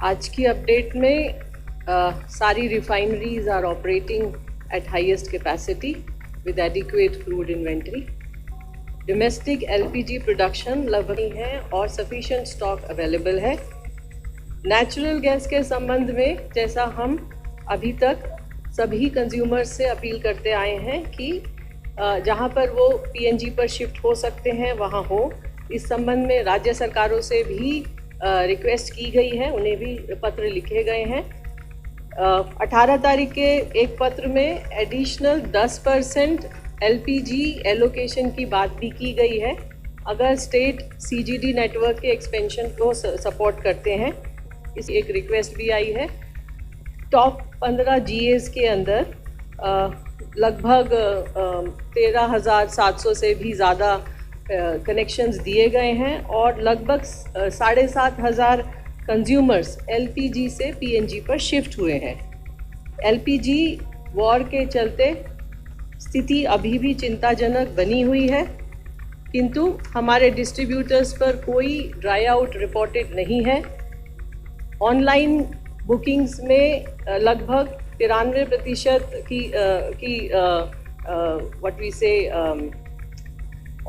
आज की अपडेट में सारी refineries are operating at highest capacity with adequate crude inventory. Domestic LPG production लगभग है और सफिशिएंट स्टॉक अवेलेबल है। नेचुरल गैस के संबंध में जैसा हम अभी तक सभी कंज्यूमर्स से अपील करते आए हैं कि जहां पर वो पीएनजी पर शिफ्ट हो सकते हैं वहां हो। इस संबंध में राज्य सरकारों से भी रिक्वेस्ट की गई है, उन्हें भी पत्र लिखे गए हैं। 18 तारीख के एक पत्र में एडिशनल 10% एलपीजी एलोकेशन की बात भी की गई है अगर स्टेट सीजीडी नेटवर्क के एक्सपेंशन को सपोर्ट करते हैं। इस एक रिक्वेस्ट भी आई है। टॉप 15 जीएस के अंदर लगभग 13,700 से भी ज़्यादा कनेक्शंस दिए गए हैं और लगभग 7,500 कंज्यूमर्स एलपीजी से पीएनजी पर शिफ्ट हुए हैं। एलपीजी वॉर के चलते स्थिति अभी भी चिंताजनक बनी हुई है, किंतु हमारे डिस्ट्रीब्यूटर्स पर कोई ड्राई आउट रिपोर्टेड नहीं है। ऑनलाइन बुकिंग्स में लगभग 93% की व्हाट वी से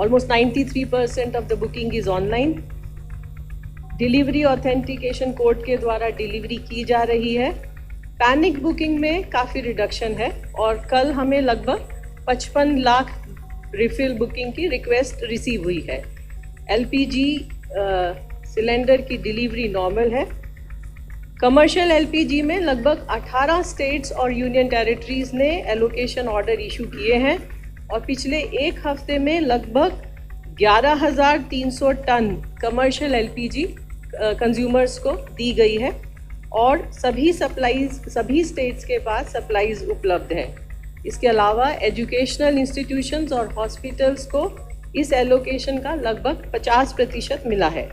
almost 93% of the booking is online. Delivery authentication code के द्वारा डिलीवरी की जा रही है। पैनिक बुकिंग में काफ़ी रिडक्शन है और कल हमें लगभग 55 लाख रिफिल बुकिंग की रिक्वेस्ट रिसीव हुई है। एलपीजी सिलेंडर की डिलीवरी नॉर्मल है। कमर्शियल एलपीजी में लगभग 18 स्टेट्स और यूनियन टेरिटरीज ने एलोकेशन ऑर्डर इशू किए हैं और पिछले एक हफ्ते में लगभग 11,300 टन कमर्शियल एलपीजी कंज्यूमर्स को दी गई है और सभी स्टेट्स के पास सप्लाईज उपलब्ध है। इसके अलावा एजुकेशनल इंस्टीट्यूशंस और हॉस्पिटल्स को इस एलोकेशन का लगभग 50% मिला है।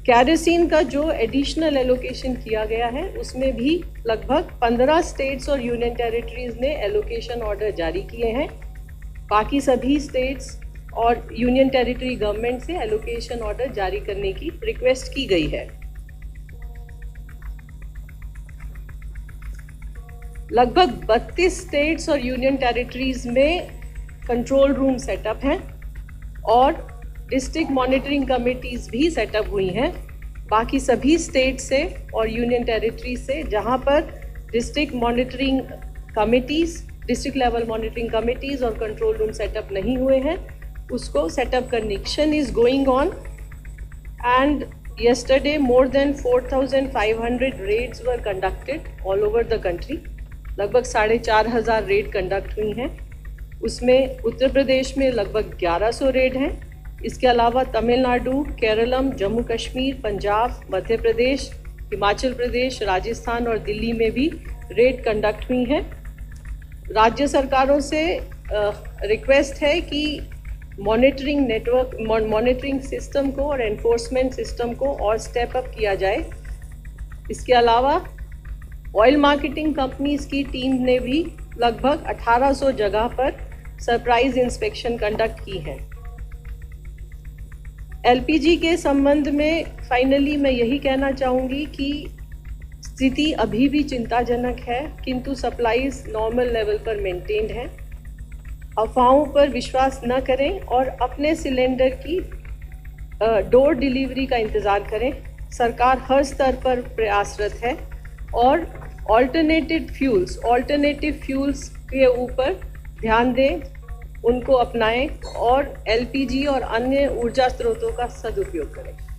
कैरोसिन का जो एडिशनल एलोकेशन किया गया है उसमें भी लगभग 15 स्टेट्स और यूनियन टेरिटरीज ने एलोकेशन ऑर्डर जारी किए हैं। बाकी सभी स्टेट्स और यूनियन टेरिटरी गवर्नमेंट से एलोकेशन ऑर्डर जारी करने की रिक्वेस्ट की गई है। लगभग 32 स्टेट्स और यूनियन टेरिटरीज में कंट्रोल रूम सेटअप हैं और डिस्ट्रिक्ट मॉनिटरिंग कमेटीज़ भी सेटअप हुई हैं। बाकी सभी स्टेट से और यूनियन टेरिटरी से जहां पर district monitoring committees, district level monitoring committees और कंट्रोल रूम सेटअप नहीं हुए हैं, उसको setup connection is going on and yesterday more than 4,500 raids were conducted all over the country। लगभग 4,500 रेड कंडक्ट हुई हैं। उसमें उत्तर प्रदेश में लगभग 1100 रेड हैं। इसके अलावा तमिलनाडु, केरलम, जम्मू कश्मीर, पंजाब, मध्य प्रदेश, हिमाचल प्रदेश, राजस्थान और दिल्ली में भी रेड कंडक्ट हुई हैं। राज्य सरकारों से रिक्वेस्ट है कि मॉनिटरिंग सिस्टम को और एनफोर्समेंट सिस्टम को और स्टेप अप किया जाए। इसके अलावा ऑयल मार्केटिंग कंपनीज की टीम ने भी लगभग 1800 जगह पर सरप्राइज इंस्पेक्शन कंडक्ट की है। एलपीजी के संबंध में फाइनली मैं यही कहना चाहूँगी कि स्थिति अभी भी चिंताजनक है, किंतु सप्लाईज नॉर्मल लेवल पर मेंटेन्ड है। अफवाहों पर विश्वास न करें और अपने सिलेंडर की डोर डिलीवरी का इंतज़ार करें। सरकार हर स्तर पर प्रयासरत है और ऑल्टरनेटिव फ्यूल्स के ऊपर ध्यान दें, उनको अपनाएं और एलपीजी और अन्य ऊर्जा स्रोतों का सदुपयोग करें।